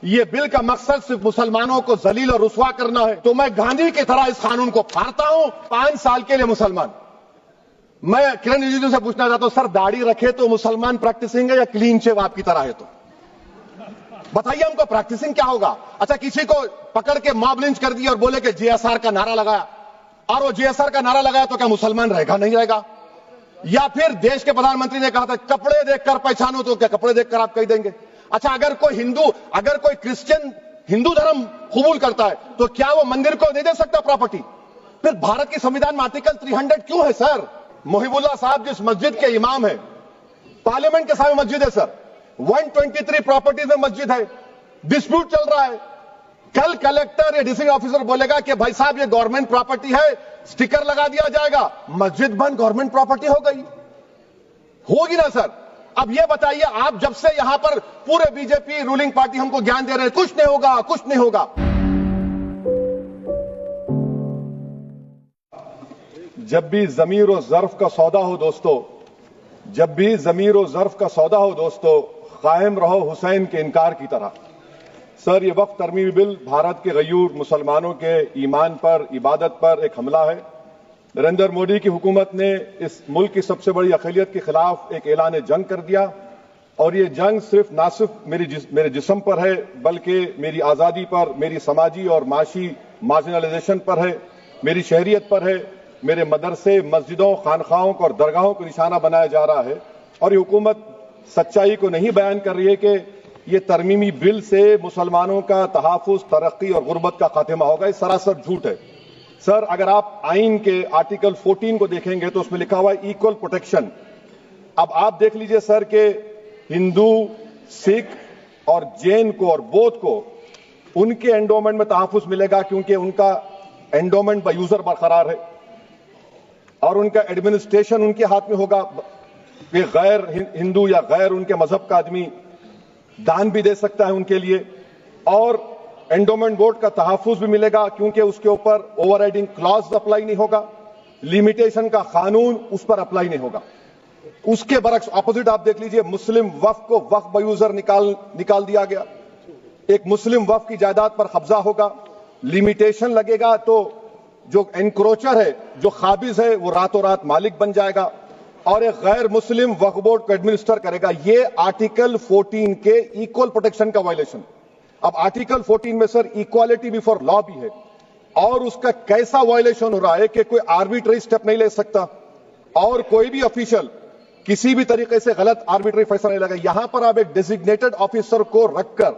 یہ بل کا مقصد صرف مسلمانوں کو ذلیل اور رسوا کرنا ہے تو میں گاندھی کی طرح اس قانون کو پھاڑتا ہوں 5 سال کے لیے مسلمان. میں کرن رجیجو سے پوچھنا چاہتا ہوں سر داڑھی رکھے تو مسلمان پریکٹسنگ ہے یا کلین شیو آپ کی طرح ہے؟ تو بتائیے ہم کو پریکٹسنگ کیا ہوگا؟ اچھا کسی کو پکڑ کے ماب لنچ کر دیا اور بولے کہ جی ایس آر کا نعرہ لگایا اور وہ جی ایس آر کا نعرہ لگایا تو کیا مسلمان رہے گا نہیں رہے گا؟ یا پھر دیش کے پردھان منتری نے کہا تھا کپڑے دیکھ کر پہچانو تو کیا کپڑے دیکھ کر آپ کہہ دیں گے؟ اچھا اگر کوئی کرسچن ہندو دھرم قبول کرتا ہے تو کیا وہ مندر کو نہیں دے سکتا پراپرٹی؟ پھر بھارت کی سمویدھان میں آرٹیکل 300 کیوں ہے سر؟ محب اللہ صاحب جس مسجد کے امام ہے پارلیمنٹ کے سامنے مسجد ہے سر 123 پراپرٹیز میں مسجد ہے ڈسپیوٹ چل رہا ہے. کل کلیکٹر یا ڈسٹرکٹ آفیسر بولے گا کہ بھائی صاحب یہ گورنمنٹ پراپرٹی ہے سٹیکر لگا دیا جائے گا مسجد بند گورنمنٹ پراپرٹی ہو گئی ہوگی نا سر؟ اب یہ بتائیے آپ جب سے یہاں پر پورے بی جے پی رولنگ پارٹی ہم کو گیان دے رہے ہیں کچھ نہیں ہوگا کچھ نہیں ہوگا. جب بھی ضمیر و ظرف کا سودا ہو دوستو جب بھی ضمیر و ظرف کا سودا ہو دوستو قائم رہو حسین کے انکار کی طرح. سر یہ وقت ترمیمی بل بھارت کے غیور مسلمانوں کے ایمان پر عبادت پر ایک حملہ ہے. نریندر مودی کی حکومت نے اس ملک کی سب سے بڑی اقلیت کے خلاف ایک اعلان جنگ کر دیا اور یہ جنگ نہ صرف میرے جسم پر ہے بلکہ میری آزادی پر میری سماجی اور معاشی مارجنلائزیشن پر ہے میری شہریت پر ہے میرے مدرسے مسجدوں خانقاہوں کو اور درگاہوں کو نشانہ بنایا جا رہا ہے. اور یہ حکومت سچائی کو نہیں بیان کر رہی ہے کہ یہ ترمیمی بل سے مسلمانوں کا تحفظ ترقی اور غربت کا خاتمہ ہوگا. یہ سراسر جھوٹ ہے. سر اگر آپ آئین کے آرٹیکل 14 کو دیکھیں گے تو اس میں لکھا ہوا ہے ایکول پروٹیکشن. اب آپ دیکھ لیجئے سر کہ ہندو سکھ اور جین کو اور بودھ کو ان کے انڈومنٹ میں تحفظ ملے گا کیونکہ ان کا انڈومنٹ بائی یوزر برقرار ہے اور ان کا ایڈمنسٹریشن ان کے ہاتھ میں ہوگا. کہ غیر ہندو یا غیر ان کے مذہب کا آدمی دان بھی دے سکتا ہے ان کے لیے اور انڈومنٹ بورڈ کا تحفظ بھی ملے گا کیونکہ اس کے اوپر اوور رائڈنگ کلاز اپلائی نہیں ہوگا لمیٹیشن کا قانون اس پر اپلائی نہیں ہوگا. اس کے برعکس اپوزٹ آپ دیکھ لیجئے مسلم وقف کو وقف بائی یوزر نکال دیا گیا. ایک مسلم وقف کی جائیداد پر قبضہ ہوگا لمیٹیشن لگے گا تو جو انکروچر ہے جو قابض ہے وہ راتوں رات مالک بن جائے گا اور ایک غیر مسلم وقف بورڈ کو ایڈمنسٹر کرے گا. یہ آرٹیکل 14 کے ایکول پروٹیکشن کا وائلیشن. اب آرٹیکل 14 میں سر ایکوالٹی بیفور لا بھی ہے اور اس کا کیسا وائلیشن ہو رہا ہے کہ کوئی آربیٹری سٹیپ نہیں لے سکتا اور کوئی بھی افیشل کسی بھی طریقے سے غلط آربیٹری فیصلہ نہیں لگا. یہاں پر آپ ایک ڈیزگنیٹڈ آفیسر کو رکھ کر